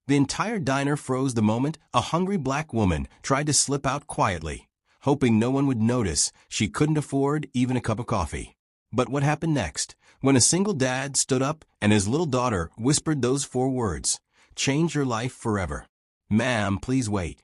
The entire diner froze the moment a hungry black woman tried to slip out quietly, hoping no one would notice she couldn't afford even a cup of coffee. But what happened next, when a single dad stood up and his little daughter whispered those 4 words, "Change your life forever"? "Ma'am, please wait."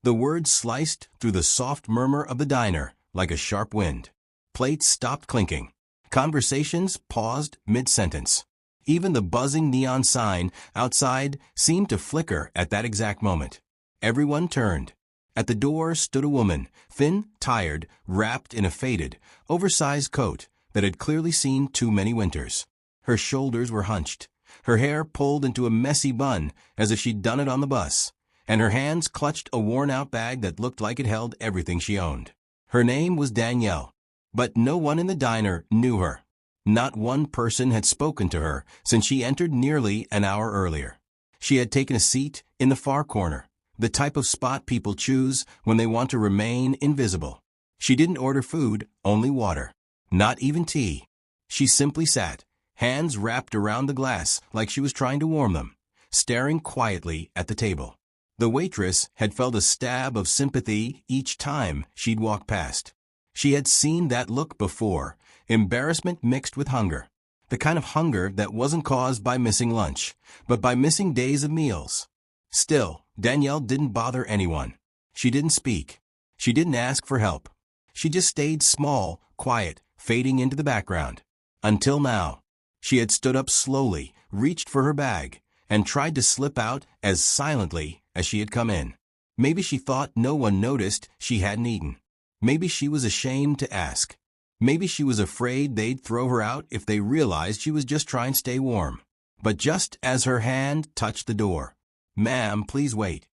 The words sliced through the soft murmur of the diner like a sharp wind. Plates stopped clinking. Conversations paused mid-sentence. Even the buzzing neon sign outside seemed to flicker at that exact moment. Everyone turned. At the door stood a woman, thin, tired, wrapped in a faded, oversized coat that had clearly seen too many winters. Her shoulders were hunched, her hair pulled into a messy bun as if she'd done it on the bus, and her hands clutched a worn-out bag that looked like it held everything she owned. Her name was Danielle, but no one in the diner knew her. Not one person had spoken to her since she entered nearly an hour earlier. She had taken a seat in the far corner, the type of spot people choose when they want to remain invisible. She didn't order food, only water. Not even tea. She simply sat, hands wrapped around the glass like she was trying to warm them, staring quietly at the table. The waitress had felt a stab of sympathy each time she'd walked past. She had seen that look before, embarrassment mixed with hunger. The kind of hunger that wasn't caused by missing lunch, but by missing days of meals. Still, Danielle didn't bother anyone. She didn't speak. She didn't ask for help. She just stayed small, quiet, fading into the background. Until now. She had stood up slowly, reached for her bag, and tried to slip out as silently as she had come in. Maybe she thought no one noticed she hadn't eaten. Maybe she was ashamed to ask. Maybe she was afraid they'd throw her out if they realized she was just trying to stay warm. But just as her hand touched the door, "Ma'am, please wait."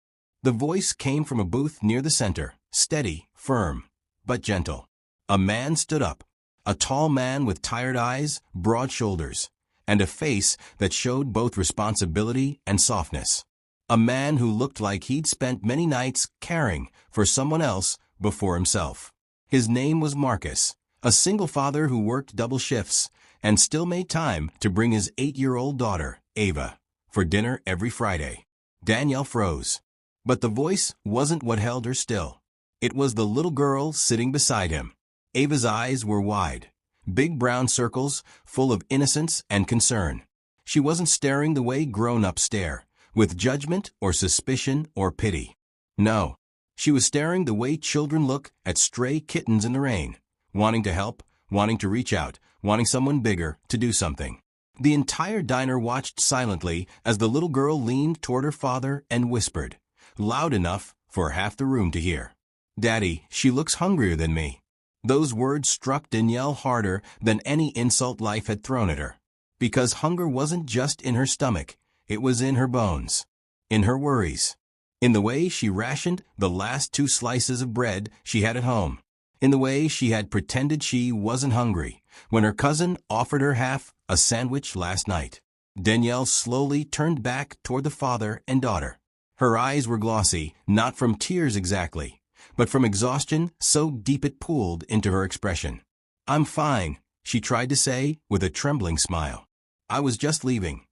The voice came from a booth near the center, steady, firm, but gentle. A man stood up. A tall man with tired eyes, broad shoulders, and a face that showed both responsibility and softness. A man who looked like he'd spent many nights caring for someone else before himself. His name was Marcus, a single father who worked double shifts and still made time to bring his 8-year-old daughter, Ava, for dinner every Friday. Danielle froze. But the voice wasn't what held her still. It was the little girl sitting beside him. Ava's eyes were wide, big brown circles full of innocence and concern. She wasn't staring the way grown-ups stare, with judgment or suspicion or pity. No, she was staring the way children look at stray kittens in the rain, wanting to help, wanting to reach out, wanting someone bigger to do something. The entire diner watched silently as the little girl leaned toward her father and whispered, loud enough for half the room to hear, "Daddy, she looks hungrier than me." Those words struck Danielle harder than any insult life had thrown at her. Because hunger wasn't just in her stomach, it was in her bones, in her worries, in the way she rationed the last 2 slices of bread she had at home, in the way she had pretended she wasn't hungry when her cousin offered her half a sandwich last night. Danielle slowly turned back toward the father and daughter. Her eyes were glossy, not from tears exactly, but from exhaustion so deep it pooled into her expression. "I'm fine," she tried to say with a trembling smile. "I was just leaving."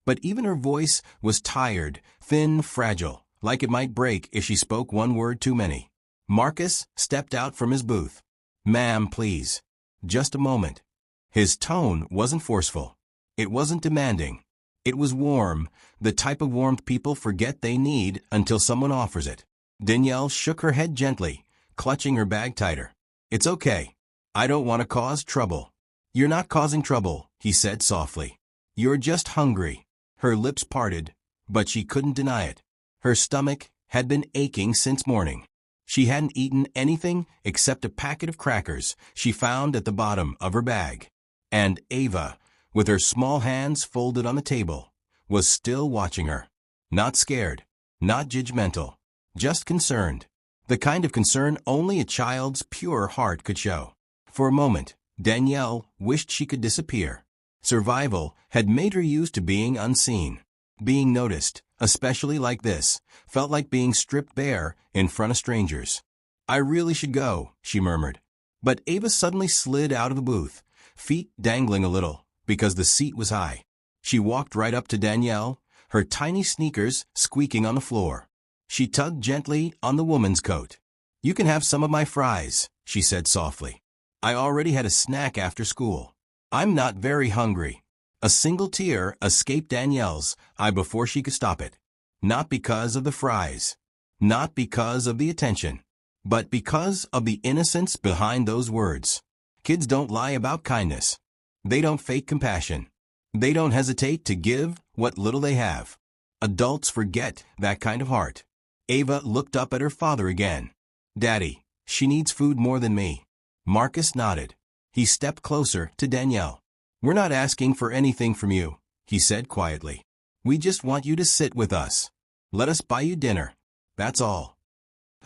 But even her voice was tired, thin, fragile, like it might break if she spoke one word too many. Marcus stepped out from his booth. "Ma'am, please. Just a moment." His tone wasn't forceful. It wasn't demanding. It was warm, the type of warmth people forget they need until someone offers it. Danielle shook her head gently, clutching her bag tighter. "It's okay. I don't want to cause trouble." "You're not causing trouble," he said softly. "You're just hungry." Her lips parted, but she couldn't deny it. Her stomach had been aching since morning. She hadn't eaten anything except a packet of crackers she found at the bottom of her bag. And Ava, with her small hands folded on the table, was still watching her. Not scared, not judgmental, just concerned. The kind of concern only a child's pure heart could show. For a moment, Danielle wished she could disappear. Survival had made her used to being unseen. Being noticed, especially like this, felt like being stripped bare in front of strangers. "I really should go," she murmured. But Ava suddenly slid out of the booth, feet dangling a little, because the seat was high. She walked right up to Danielle, her tiny sneakers squeaking on the floor. She tugged gently on the woman's coat. "You can have some of my fries," she said softly. "I already had a snack after school. I'm not very hungry." A single tear escaped Danielle's eye before she could stop it. Not because of the fries. Not because of the attention. But because of the innocence behind those words. Kids don't lie about kindness. They don't fake compassion. They don't hesitate to give what little they have. Adults forget that kind of heart. Ava looked up at her father again. "Daddy, she needs food more than me." Marcus nodded. He stepped closer to Danielle. "We're not asking for anything from you," he said quietly. "We just want you to sit with us. Let us buy you dinner. That's all."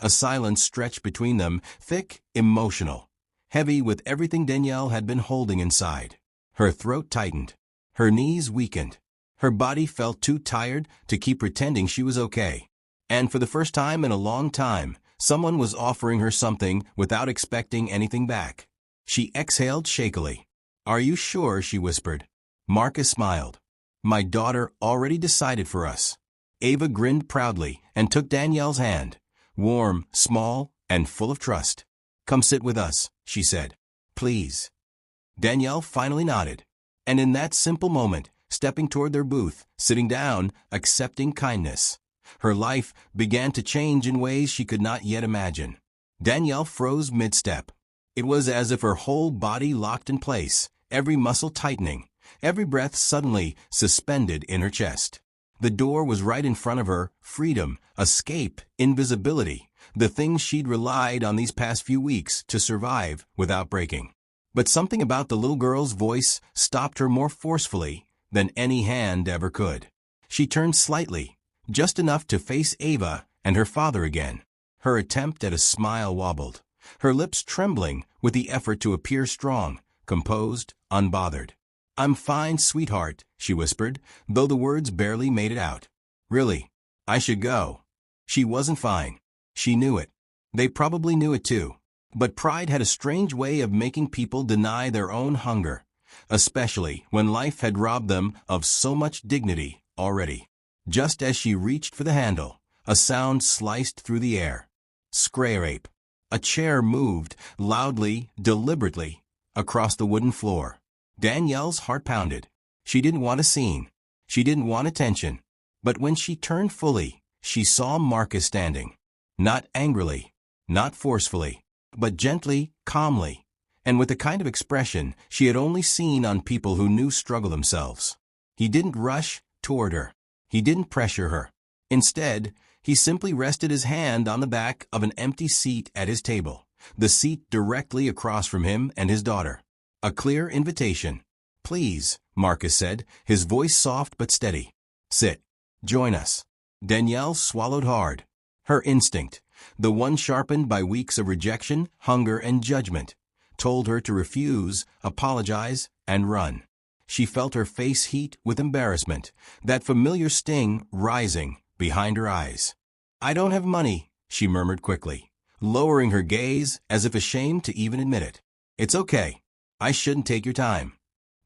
A silence stretched between them, thick, emotional, heavy with everything Danielle had been holding inside. Her throat tightened. Her knees weakened. Her body felt too tired to keep pretending she was okay. And for the first time in a long time, someone was offering her something without expecting anything back. She exhaled shakily. "Are you sure?" she whispered. Marcus smiled. "My daughter already decided for us." Ava grinned proudly and took Danielle's hand, warm, small, and full of trust. "Come sit with us," she said. "Please." Danielle finally nodded. And in that simple moment, stepping toward their booth, sitting down, accepting kindness, her life began to change in ways she could not yet imagine. Danielle froze mid-step. It was as if her whole body locked in place, every muscle tightening, every breath suddenly suspended in her chest. The door was right in front of her, freedom, escape, invisibility, the things she'd relied on these past few weeks to survive without breaking. But something about the little girl's voice stopped her more forcefully than any hand ever could. She turned slightly, just enough to face Ava and her father again. Her attempt at a smile wobbled, her lips trembling with the effort to appear strong, composed, unbothered. "I'm fine, sweetheart," she whispered, though the words barely made it out. "Really? I should go." She wasn't fine. She knew it. They probably knew it too. But pride had a strange way of making people deny their own hunger, especially when life had robbed them of so much dignity already. Just as she reached for the handle, a sound sliced through the air. Scrape. A chair moved, loudly, deliberately, across the wooden floor. Danielle's heart pounded. She didn't want a scene. She didn't want attention. But when she turned fully, she saw Marcus standing. Not angrily, not forcefully, but gently, calmly, and with the kind of expression she had only seen on people who knew struggle themselves. He didn't rush toward her. He didn't pressure her. Instead, he simply rested his hand on the back of an empty seat at his table, the seat directly across from him and his daughter. A clear invitation. "Please," Marcus said, his voice soft but steady. "Sit. Join us." Danielle swallowed hard. Her instinct, the one sharpened by weeks of rejection, hunger, and judgment, told her to refuse, apologize, and run. She felt her face heat with embarrassment, that familiar sting rising behind her eyes. "I don't have money," she murmured quickly, lowering her gaze as if ashamed to even admit it. "It's okay. I shouldn't take your time."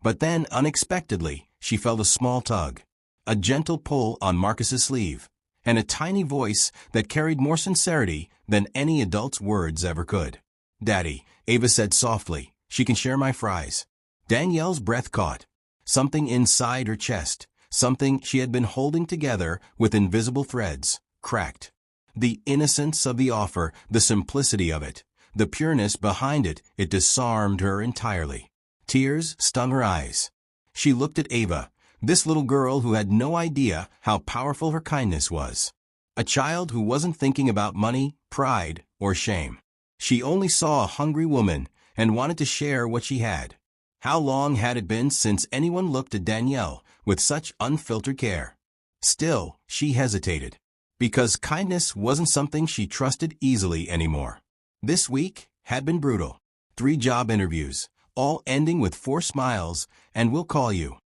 But then, unexpectedly, she felt a small tug, a gentle pull on Marcus's sleeve, and a tiny voice that carried more sincerity than any adult's words ever could. "Daddy," Ava said softly, "she can share my fries." Danielle's breath caught. Something inside her chest, something she had been holding together with invisible threads, cracked. The innocence of the offer, the simplicity of it, the pureness behind it, it disarmed her entirely. Tears stung her eyes. She looked at Ava, this little girl who had no idea how powerful her kindness was. A child who wasn't thinking about money, pride, or shame. She only saw a hungry woman and wanted to share what she had. How long had it been since anyone looked at Danielle with such unfiltered care? Still, she hesitated, because kindness wasn't something she trusted easily anymore. This week had been brutal. 3 job interviews, all ending with 4 smiles, and "we'll call you."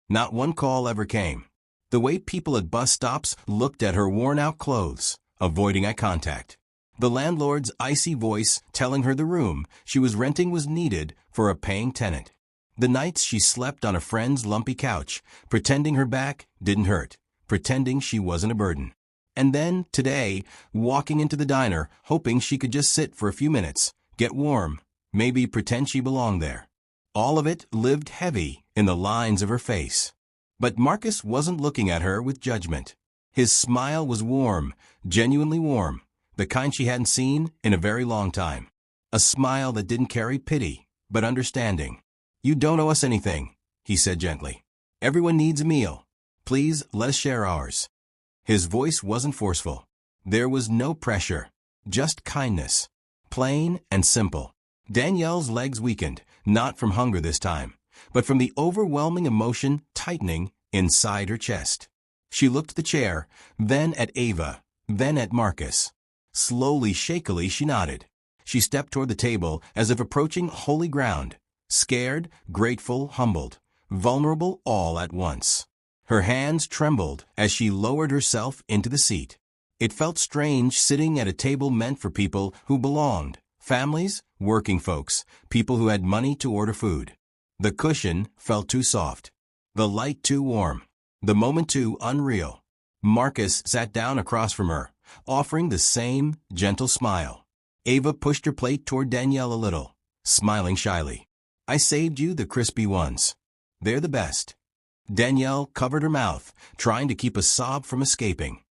Not one call ever came. The way people at bus stops looked at her worn-out clothes, avoiding eye contact. The landlord's icy voice telling her the room she was renting was needed for a paying tenant. The nights she slept on a friend's lumpy couch, pretending her back didn't hurt, pretending she wasn't a burden. And then, today, walking into the diner, hoping she could just sit for a few minutes, get warm, maybe pretend she belonged there. All of it lived heavy in the lines of her face. But Marcus wasn't looking at her with judgment. His smile was warm, genuinely warm, the kind she hadn't seen in a very long time. A smile that didn't carry pity, but understanding. "You don't owe us anything," he said gently. "Everyone needs a meal. Please, let us share ours." His voice wasn't forceful. There was no pressure, just kindness. Plain and simple. Danielle's legs weakened, not from hunger this time, but from the overwhelming emotion tightening inside her chest. She looked at the chair, then at Ava, then at Marcus. Slowly, shakily, she nodded. She stepped toward the table as if approaching holy ground, scared, grateful, humbled, vulnerable all at once. Her hands trembled as she lowered herself into the seat. It felt strange sitting at a table meant for people who belonged, families, working folks, people who had money to order food. The cushion felt too soft, the light too warm, the moment too unreal. Marcus sat down across from her, offering the same gentle smile. Ava pushed her plate toward Danielle a little, smiling shyly. "I saved you the crispy ones. They're the best." Danielle covered her mouth, trying to keep a sob from escaping.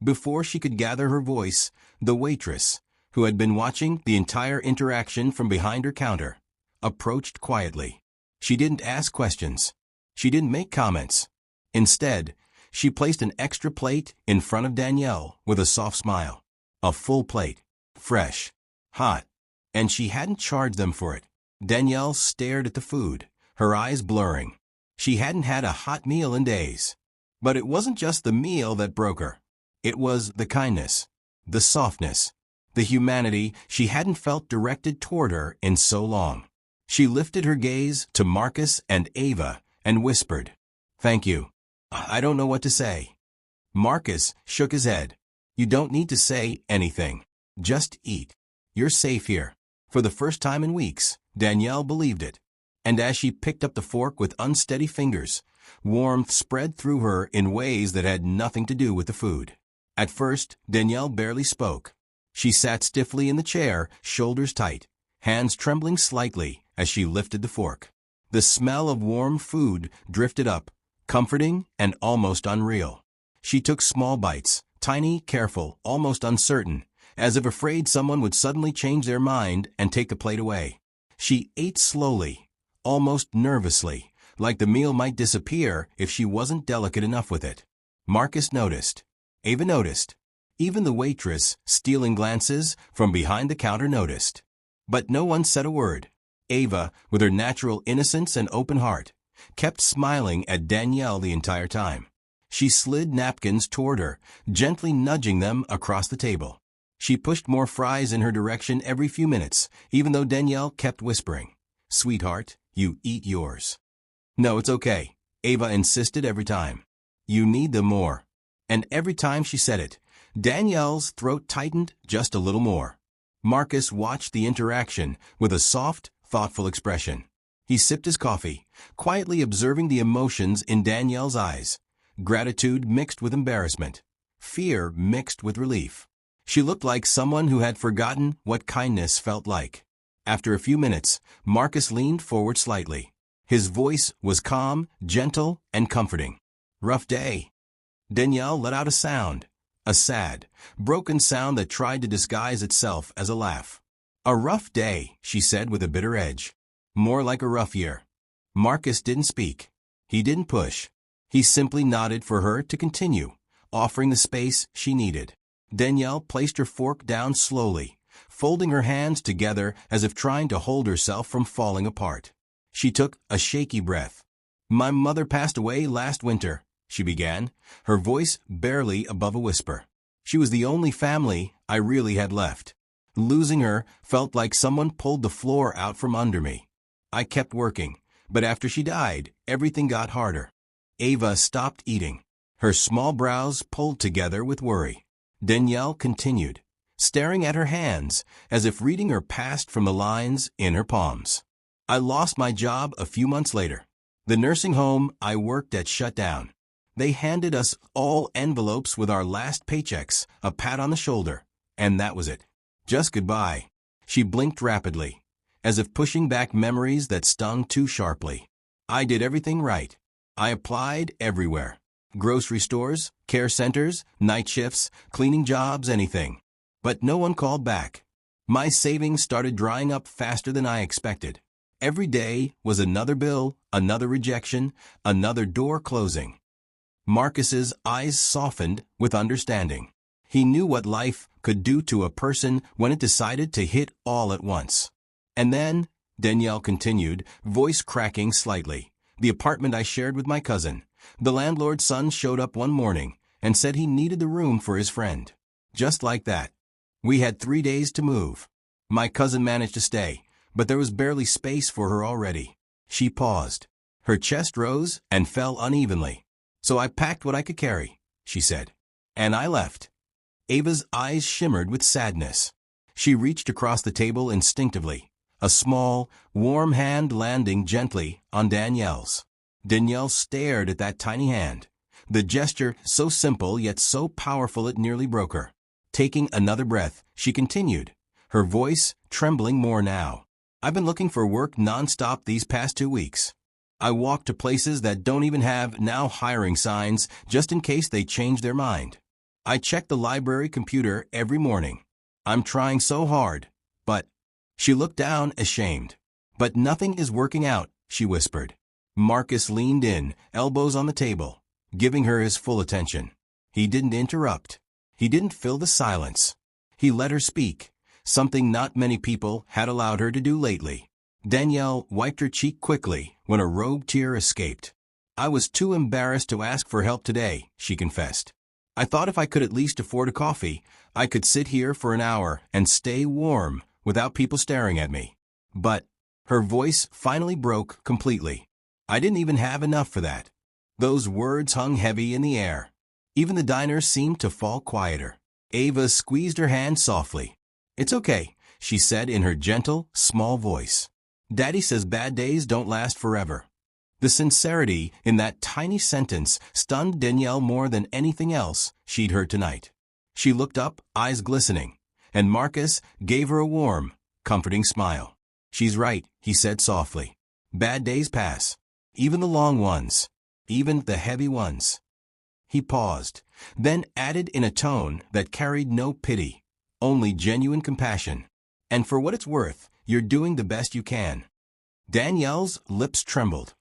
Before she could gather her voice, the waitress, who had been watching the entire interaction from behind her counter, approached quietly. She didn't ask questions. She didn't make comments. Instead, she placed an extra plate in front of Danielle with a soft smile. A full plate, fresh, hot, and she hadn't charged them for it. Danielle stared at the food, her eyes blurring. She hadn't had a hot meal in days. But it wasn't just the meal that broke her. It was the kindness, the softness, the humanity she hadn't felt directed toward her in so long. She lifted her gaze to Marcus and Ava and whispered, "Thank you. I don't know what to say." Marcus shook his head. "You don't need to say anything. Just eat. You're safe here." For the first time in weeks, Danielle believed it. And as she picked up the fork with unsteady fingers, warmth spread through her in ways that had nothing to do with the food. At first, Danielle barely spoke. She sat stiffly in the chair, shoulders tight, hands trembling slightly as she lifted the fork. The smell of warm food drifted up, comforting and almost unreal. She took small bites, tiny, careful, almost uncertain, as if afraid someone would suddenly change their mind and take the plate away. She ate slowly, almost nervously, like the meal might disappear if she wasn't delicate enough with it. Marcus noticed. Ava noticed. Even the waitress, stealing glances from behind the counter, noticed. But no one said a word. Ava, with her natural innocence and open heart, kept smiling at Danielle the entire time. She slid napkins toward her, gently nudging them across the table. She pushed more fries in her direction every few minutes, even though Danielle kept whispering, "Sweetheart, you eat yours." "No, it's okay," Ava insisted every time. "You need them more." And every time she said it, Danielle's throat tightened just a little more. Marcus watched the interaction with a soft, thoughtful expression. He sipped his coffee, quietly observing the emotions in Danielle's eyes. Gratitude mixed with embarrassment. Fear mixed with relief. She looked like someone who had forgotten what kindness felt like. After a few minutes, Marcus leaned forward slightly. His voice was calm, gentle, and comforting. "Rough day." Danielle let out a sound, a sad, broken sound that tried to disguise itself as a laugh. "A rough day," she said with a bitter edge. "More like a rough year." Marcus didn't speak. He didn't push. He simply nodded for her to continue, offering the space she needed. Danielle placed her fork down slowly, folding her hands together as if trying to hold herself from falling apart. She took a shaky breath. "My mother passed away last winter," she began, her voice barely above a whisper. "She was the only family I really had left. Losing her felt like someone pulled the floor out from under me. I kept working, but after she died, everything got harder." Ava stopped eating, her small brows pulled together with worry. Danielle continued, staring at her hands as if reading her past from the lines in her palms. "I lost my job a few months later. The nursing home I worked at shut down. They handed us all envelopes with our last paychecks, a pat on the shoulder, and that was it. Just goodbye. She blinked rapidly, as if pushing back memories that stung too sharply. I did everything right. I applied everywhere. Grocery stores, care centers, night shifts, cleaning jobs, anything. But no one called back. My savings started drying up faster than I expected. Every day was another bill, another rejection, another door closing. Marcus's eyes softened with understanding. He knew what life could do to a person when it decided to hit all at once. And then, Danielle continued, voice cracking slightly, the apartment I shared with my cousin. The landlord's son showed up one morning and said he needed the room for his friend. Just like that. We had 3 days to move. My cousin managed to stay, but there was barely space for her already. She paused. Her chest rose and fell unevenly. So I packed what I could carry, she said. And I left. Ava's eyes shimmered with sadness. She reached across the table instinctively, a small, warm hand landing gently on Danielle's. Danielle stared at that tiny hand. The gesture so simple yet so powerful it nearly broke her. Taking another breath, she continued, her voice trembling more now. I've been looking for work nonstop these past 2 weeks. I walk to places that don't even have now hiring signs just in case they change their mind. I check the library computer every morning. I'm trying so hard, but... She looked down, ashamed. But nothing is working out, she whispered. Marcus leaned in, elbows on the table, giving her his full attention. He didn't interrupt. He didn't fill the silence. He let her speak, something not many people had allowed her to do lately. Danielle wiped her cheek quickly when a rogue tear escaped. I was too embarrassed to ask for help today, she confessed. I thought if I could at least afford a coffee, I could sit here for an hour and stay warm without people staring at me. But her voice finally broke completely. I didn't even have enough for that. Those words hung heavy in the air. Even the diner seemed to fall quieter. Ava squeezed her hand softly. It's okay, she said in her gentle, small voice. Daddy says bad days don't last forever. The sincerity in that tiny sentence stunned Danielle more than anything else she'd heard tonight. She looked up, eyes glistening, and Marcus gave her a warm, comforting smile. She's right, he said softly. Bad days pass. Even the long ones. Even the heavy ones. He paused, then added in a tone that carried no pity, only genuine compassion. And for what it's worth, you're doing the best you can. Danielle's lips trembled.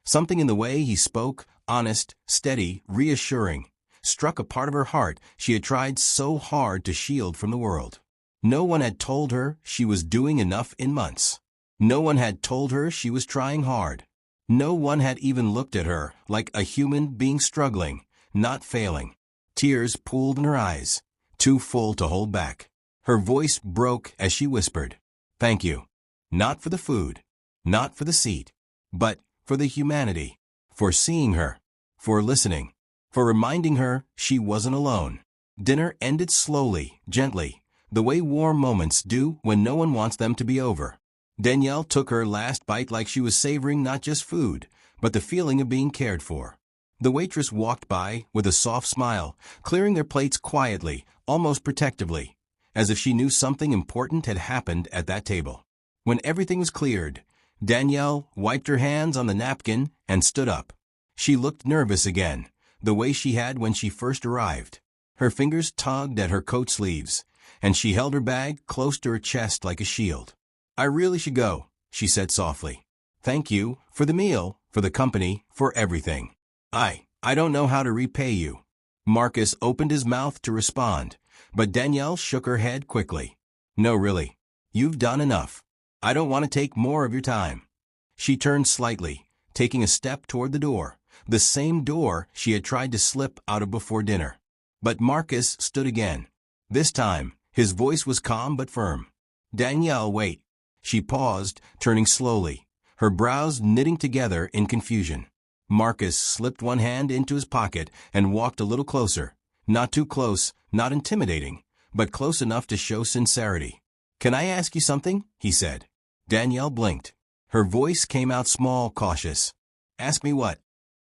Something in the way he spoke, honest, steady, reassuring, struck a part of her heart she had tried so hard to shield from the world. No one had told her she was doing enough in months. No one had told her she was trying hard. No one had even looked at her like a human being struggling, not failing. Tears pooled in her eyes, too full to hold back. Her voice broke as she whispered, "Thank you. Not for the food, not for the seat, but for the humanity, for seeing her, for listening, for reminding her she wasn't alone." Dinner ended slowly, gently, the way warm moments do when no one wants them to be over. Danielle took her last bite like she was savoring not just food, but the feeling of being cared for. The waitress walked by with a soft smile, clearing their plates quietly, almost protectively, as if she knew something important had happened at that table. When everything was cleared, Danielle wiped her hands on the napkin and stood up. She looked nervous again, the way she had when she first arrived. Her fingers tugged at her coat sleeves, and she held her bag close to her chest like a shield. "I really should go," she said softly. "Thank you for the meal, for the company, for everything. I don't know how to repay you." Marcus opened his mouth to respond, but Danielle shook her head quickly. "No, really. You've done enough. I don't want to take more of your time." She turned slightly, taking a step toward the door, the same door she had tried to slip out of before dinner. But Marcus stood again. This time, his voice was calm but firm. "Danielle, wait." She paused, turning slowly, her brows knitting together in confusion. Marcus slipped one hand into his pocket and walked a little closer. Not too close, not intimidating, but close enough to show sincerity. "Can I ask you something?" he said. Danielle blinked. Her voice came out small, cautious. "Ask me what?"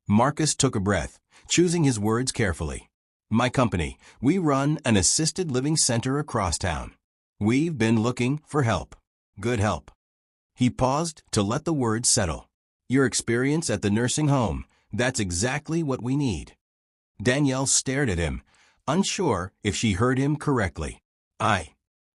Marcus took a breath, choosing his words carefully. My company, we run an assisted living center across town. We've been looking for help. Good help. He paused to let the words settle. Your experience at the nursing home, that's exactly what we need. Danielle stared at him, unsure if she heard him correctly.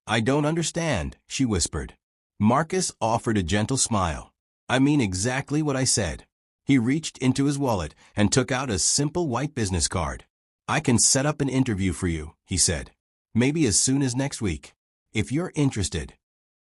I don't understand, she whispered. Marcus offered a gentle smile. I mean exactly what I said. He reached into his wallet and took out a simple white business card. I can set up an interview for you, he said. Maybe as soon as next week. If you're interested.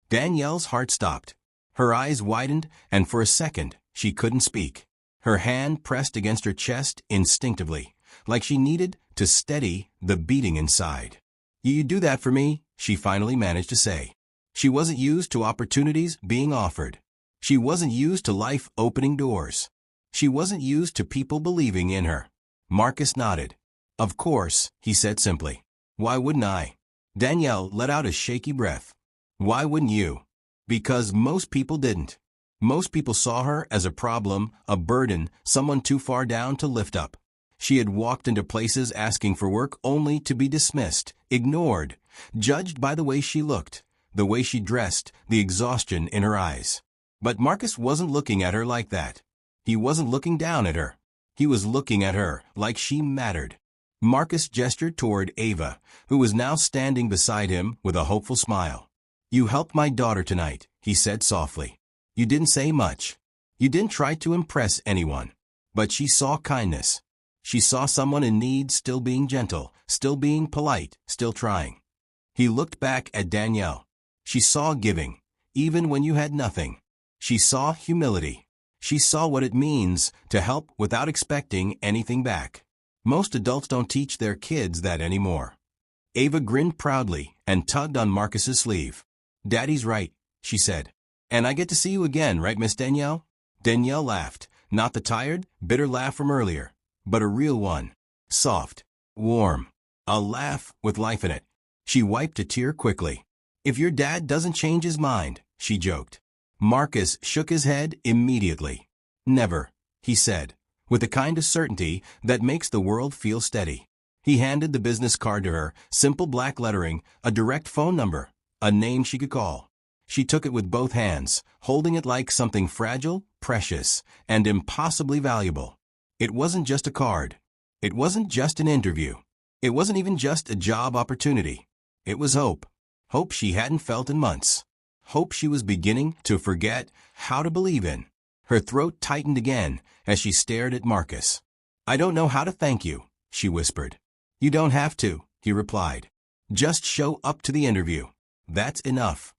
Danielle's heart stopped. Her eyes widened, and for a second, she couldn't speak. Her hand pressed against her chest instinctively, like she needed to steady the beating inside. You do that for me, she finally managed to say. She wasn't used to opportunities being offered. She wasn't used to life opening doors. She wasn't used to people believing in her. Marcus nodded. Of course, he said simply. Why wouldn't I? Danielle let out a shaky breath. Why wouldn't you? Because most people didn't. Most people saw her as a problem, a burden, someone too far down to lift up. She had walked into places asking for work only to be dismissed, ignored, judged by the way she looked, the way she dressed, the exhaustion in her eyes. But Marcus wasn't looking at her like that. He wasn't looking down at her. He was looking at her like she mattered. Marcus gestured toward Ava, who was now standing beside him with a hopeful smile. You helped my daughter tonight, he said softly. You didn't say much. You didn't try to impress anyone. But she saw kindness. She saw someone in need still being gentle, still being polite, still trying. He looked back at Danielle. She saw giving, even when you had nothing. She saw humility. She saw what it means to help without expecting anything back. Most adults don't teach their kids that anymore. Ava grinned proudly and tugged on Marcus's sleeve. Daddy's right, she said. And I get to see you again, right, Miss Danielle? Danielle laughed, not the tired, bitter laugh from earlier, but a real one. Soft, warm, a laugh with life in it. She wiped a tear quickly. If your dad doesn't change his mind, she joked. Marcus shook his head immediately. Never, he said, with the kind of certainty that makes the world feel steady. He handed the business card to her, simple black lettering, a direct phone number, a name she could call. She took it with both hands, holding it like something fragile, precious, and impossibly valuable. It wasn't just a card. It wasn't just an interview. It wasn't even just a job opportunity. It was hope. Hope she hadn't felt in months. Hope she was beginning to forget how to believe in. Her throat tightened again as she stared at Marcus. I don't know how to thank you, she whispered. You don't have to, he replied. Just show up to the interview. That's enough.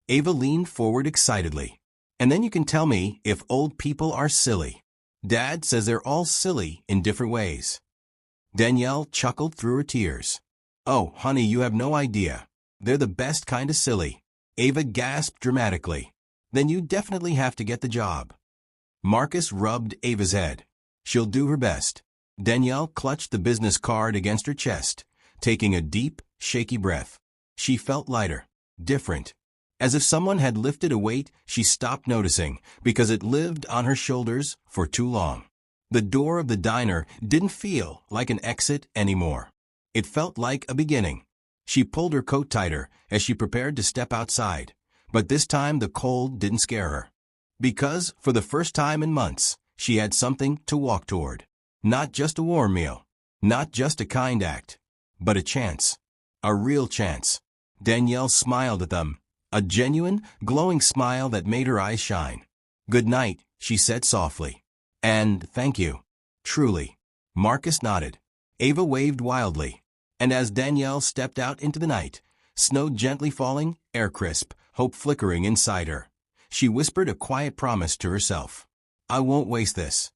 Ava leaned forward excitedly. And then you can tell me if old people are silly. Dad says they're all silly in different ways. Danielle chuckled through her tears. Oh, honey, you have no idea. They're the best kind of silly. Ava gasped dramatically. Then you definitely have to get the job. Marcus rubbed Ava's head. She'll do her best. Danielle clutched the business card against her chest, taking a deep, shaky breath. She felt lighter, different. As if someone had lifted a weight she stopped noticing because it lived on her shoulders for too long. The door of the diner didn't feel like an exit anymore. It felt like a beginning. She pulled her coat tighter as she prepared to step outside, but this time the cold didn't scare her. Because, for the first time in months, she had something to walk toward. Not just a warm meal, not just a kind act, but a chance. A real chance. Danielle smiled at them, a genuine, glowing smile that made her eyes shine. Good night, she said softly. And thank you. Truly. Marcus nodded. Ava waved wildly. And as Danielle stepped out into the night, snow gently falling, air crisp, hope flickering inside her, she whispered a quiet promise to herself. I won't waste this.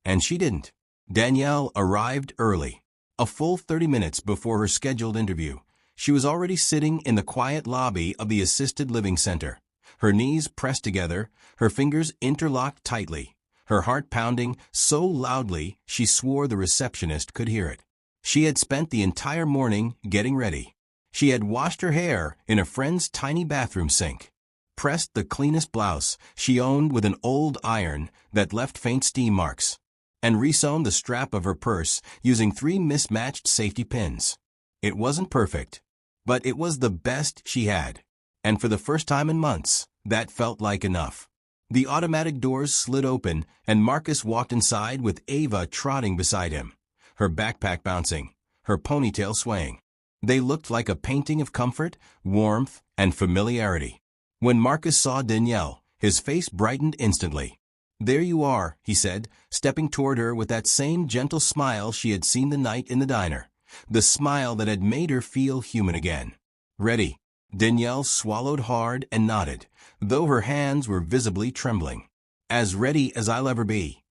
And she didn't. Danielle arrived early. A full 30 minutes before her scheduled interview, she was already sitting in the quiet lobby of the assisted living center, her knees pressed together, her fingers interlocked tightly, her heart pounding so loudly she swore the receptionist could hear it. She had spent the entire morning getting ready. She had washed her hair in a friend's tiny bathroom sink, pressed the cleanest blouse she owned with an old iron that left faint steam marks, and resewn the strap of her purse using 3 mismatched safety pins. It wasn't perfect, but it was the best she had. And for the first time in months, that felt like enough. The automatic doors slid open, and Marcus walked inside with Ava trotting beside him, her backpack bouncing, her ponytail swaying. They looked like a painting of comfort, warmth, and familiarity. When Marcus saw Danielle, his face brightened instantly. "There you are," he said, stepping toward her with that same gentle smile she had seen the night in the diner, the smile that had made her feel human again. "Ready?" Danielle swallowed hard and nodded, though her hands were visibly trembling. "As ready as I'll ever be."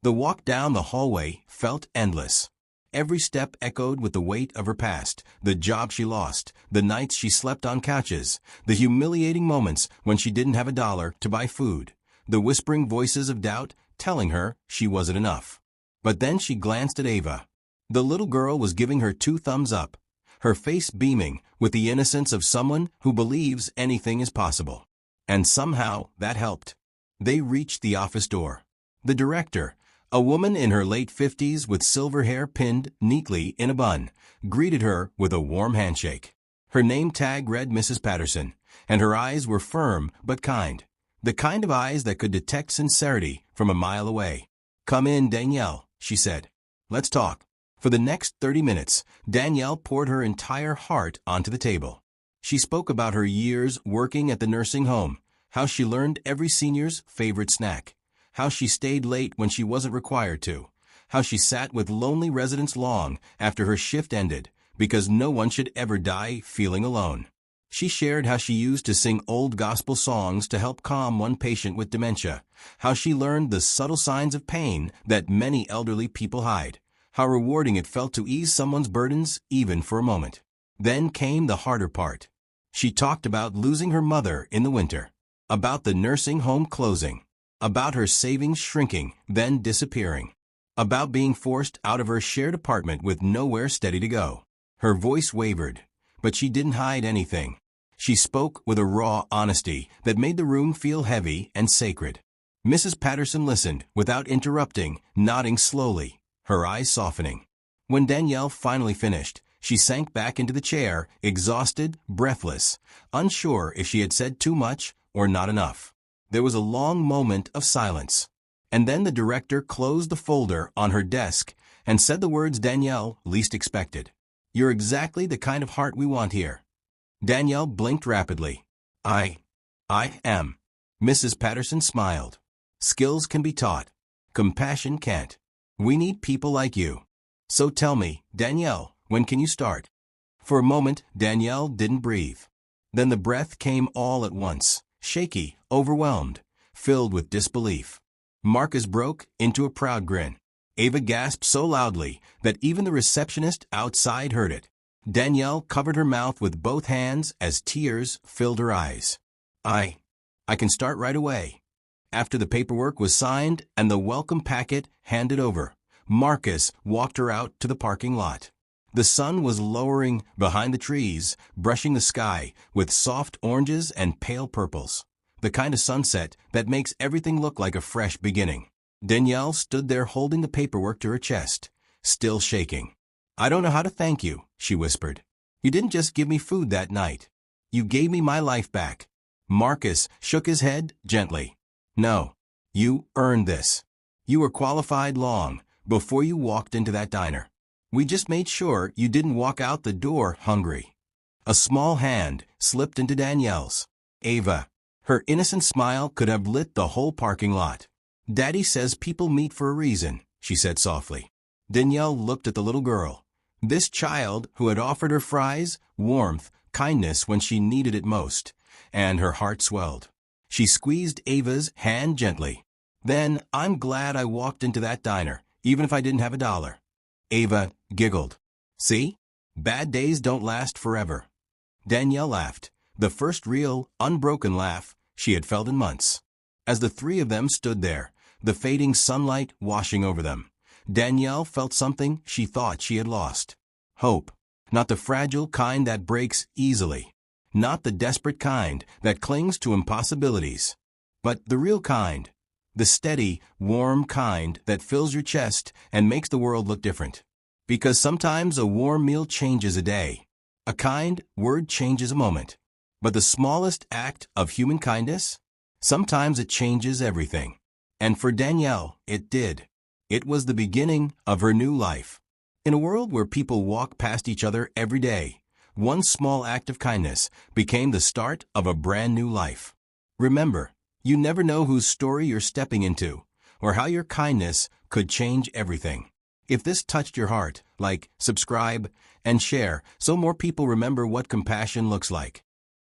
The walk down the hallway felt endless. Every step echoed with the weight of her past, the job she lost, the nights she slept on couches, the humiliating moments when she didn't have $1 to buy food, the whispering voices of doubt telling her she wasn't enough. But then she glanced at Ava. The little girl was giving her 2 thumbs up, her face beaming with the innocence of someone who believes anything is possible. And somehow that helped. They reached the office door. The director, a woman in her late 50s with silver hair pinned neatly in a bun, greeted her with a warm handshake. Her name tag read Mrs. Patterson, and her eyes were firm but kind, the kind of eyes that could detect sincerity from a mile away. "Come in, Danielle," she said. "Let's talk." For the next 30 minutes, Danielle poured her entire heart onto the table. She spoke about her years working at the nursing home, how she learned every senior's favorite snack, how she stayed late when she wasn't required to, how she sat with lonely residents long after her shift ended, because no one should ever die feeling alone. She shared how she used to sing old gospel songs to help calm one patient with dementia, how she learned the subtle signs of pain that many elderly people hide, how rewarding it felt to ease someone's burdens even for a moment. Then came the harder part. She talked about losing her mother in the winter, about the nursing home closing, about her savings shrinking, then disappearing, about being forced out of her shared apartment with nowhere steady to go. Her voice wavered, but she didn't hide anything. She spoke with a raw honesty that made the room feel heavy and sacred. Mrs. Patterson listened without interrupting, nodding slowly, her eyes softening. When Danielle finally finished, she sank back into the chair, exhausted, breathless, unsure if she had said too much or not enough. There was a long moment of silence. And then the director closed the folder on her desk and said the words Danielle least expected. "You're exactly the kind of heart we want here." Danielle blinked rapidly. I am." Mrs. Patterson smiled. "Skills can be taught. Compassion can't. We need people like you. So tell me, Danielle, when can you start?" For a moment, Danielle didn't breathe. Then the breath came all at once, shaky, overwhelmed, filled with disbelief. Marcus broke into a proud grin. Ava gasped so loudly that even the receptionist outside heard it. Danielle covered her mouth with both hands as tears filled her eyes. I can start right away." After the paperwork was signed and the welcome packet handed over, Marcus walked her out to the parking lot. The sun was lowering behind the trees, brushing the sky with soft oranges and pale purples, the kind of sunset that makes everything look like a fresh beginning. Danielle stood there holding the paperwork to her chest, still shaking. "I don't know how to thank you," she whispered. "You didn't just give me food that night. You gave me my life back." Marcus shook his head gently. "No, you earned this. You were qualified long before you walked into that diner. We just made sure you didn't walk out the door hungry." A small hand slipped into Danielle's. "Ava." Her innocent smile could have lit the whole parking lot. "Daddy says people meet for a reason," she said softly. Danielle looked at the little girl, this child who had offered her fries, warmth, kindness when she needed it most, and her heart swelled. She squeezed Ava's hand gently. "Then I'm glad I walked into that diner, even if I didn't have $1. Ava giggled. "See? Bad days don't last forever." Danielle laughed, the first real, unbroken laugh she had felt in months. As the 3 of them stood there, the fading sunlight washing over them, Danielle felt something she thought she had lost. Hope. Not the fragile kind that breaks easily. Not the desperate kind that clings to impossibilities. But the real kind. The steady, warm kind that fills your chest and makes the world look different. Because sometimes a warm meal changes a day. A kind word changes a moment. But the smallest act of human kindness? Sometimes it changes everything. And for Danielle, it did. It was the beginning of her new life. In a world where people walk past each other every day, one small act of kindness became the start of a brand new life. Remember, you never know whose story you're stepping into, or how your kindness could change everything. If this touched your heart, like, subscribe, and share so more people remember what compassion looks like.